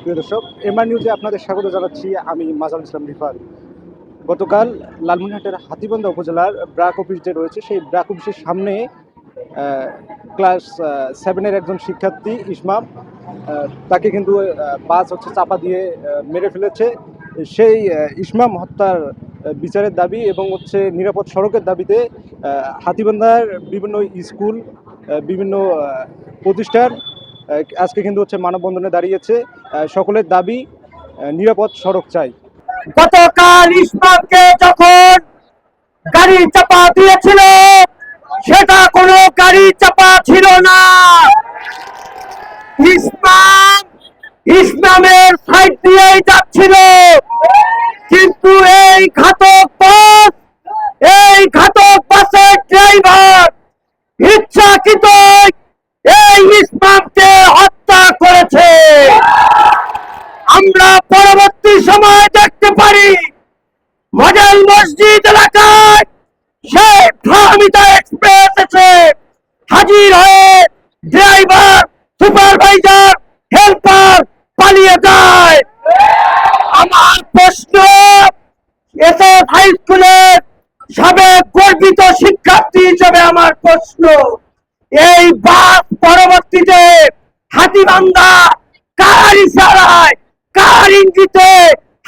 প্রিয় দর্শক, এমআর নিউজে আপনাদের স্বাগত জানাচ্ছি। আমি মাজারুল ইসলাম রিফাত। গতকাল লালমনিরহাটের হাতীবান্ধা উপজেলার ব্র্যাক অফিস যে রয়েছে, সেই ব্র্যাক অফিসের সামনে ক্লাস 7-এর একজন শিক্ষার্থী ইসমাম, তাকে কিন্তু বাস চাপা দিয়ে মেরে ফেলেছে। সেই ইসমাম হত্যার বিচারের দাবি এবং নিরাপদ সড়কের দাবিতে হাতীবান্ধার বিভিন্ন স্কুল, বিভিন্ন প্রতিষ্ঠান আজকে কিন্তু মানববন্ধনে দাঁড়িয়েছে। সকলের দাবি নিরাপদ সড়ক চাই। গতকাল ইসমামকে যখন গাড়ি চাপা দিয়েছিল, সেটা কোনো গাড়ি চাপা ছিল না। ইসলামের সাইড দিয়েই যাচ্ছিল, কিন্তু এই ঘাতক বাসের ড্রাইভার ইচ্ছাকৃত এই ইসলামকে হত্যা করেছে। আমরা পরবর্তী সময় দেখতে পারি মডেল মসজিদ এলাকায় সেই ফাহমিদা এক্সপ্রেস এসে হাজির হয়ে ড্রাইভার, সুপারভাইজার, হেল্পার পালিয়ে যায়। আমার প্রশ্ন, এসএস হাই স্কুলের সাবেক গর্বিত শিক্ষার্থী হিসেবে আমার প্রশ্ন, এই বাস পরবর্তীতে হাতীবান্ধা কার ইশারায়, কার ইঙ্গিতে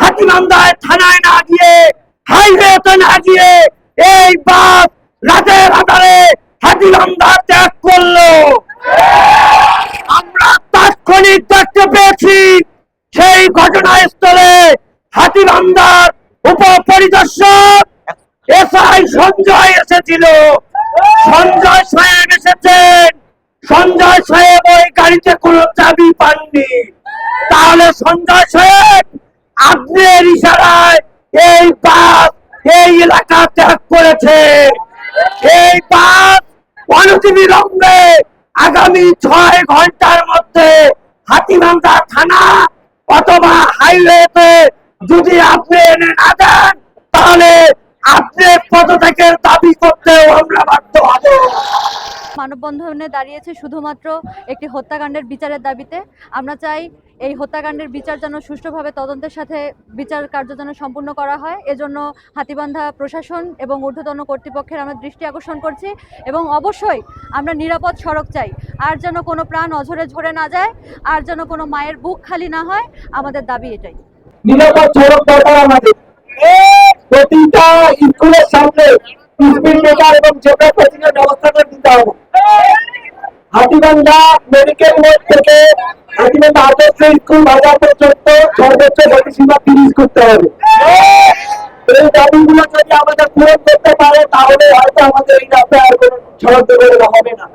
হাতীবান্ধায় থানায় না গিয়ে, হাইওয়েতে না গিয়ে এই বাস রাতের আধারে হাতীবান্ধা ত্যাগ করলো? আমরা তাৎক্ষণিক দেখতে পেয়েছি সেই ঘটনাস্থলে হাতীবান্ধার উপপরিদর্শক এসআই সঞ্জয় এসেছিল। সঞ্জয় সাহেব এসেছেন। সঞ্জয় সাহেব ওই গাড়িতে কোনো চাবি পাননি। তাহলে সঞ্জয় সাহেব আপনার ইশারায় এই বাস এই এলাকা ত্যাগ করেছে। এই বাস অনতিবিলম্বে আগামী 6 ঘন্টার মধ্যে হাতীবান্ধা থানা অথবা হাইওয়েতে যদি আপনি এনে না দেন, তাহলে আপনি পদত্যাগের দাবি করতেও আমরা বাধ্য হব। মানববন্ধনে দাঁড়িয়েছে শুধুমাত্র একটি হত্যাকাণ্ডের বিচারের দাবিতে। আমরা চাই এই হত্যাকাণ্ডের বিচার যেন সুষ্ঠুভাবে তদন্তের সাথে বিচার কার্য যেন সম্পূর্ণ করা হয়। এজন্য হাতীবান্ধা প্রশাসন এবং ঊর্ধ্বতন কর্তৃপক্ষের আমরা দৃষ্টি আকর্ষণ করছি, এবং অবশ্যই আমরা নিরাপদ সড়ক চাই। আর যেন কোনো প্রাণ অঝরে ঝরে না যায়, আর যেন কোনো মায়ের বুক খালি না হয়। আমাদের দাবি এটাই। নিরাপদ সড়ক দরকার আমাদের। প্রতিটা স্কুলের সামনে স্পিড ব্রেকার এবং জেব্রা ক্রসিংয়ের ব্যবস্থা করে দিতে হবে। হাতীবান্ধা মেডিকেল রোড থেকে হাতীবান্ধা আদর্শ স্কুল বাজার পর্যন্ত সর্বোচ্চ গতিসীমা 30 করতে হবে। এই দাবিগুলো যদি আমাদের পূরণ করতে পারে, তাহলে হয়তো আমাদের এই রাস্তায় আর কোনো সড়ক দুর্ঘটনা হবে না।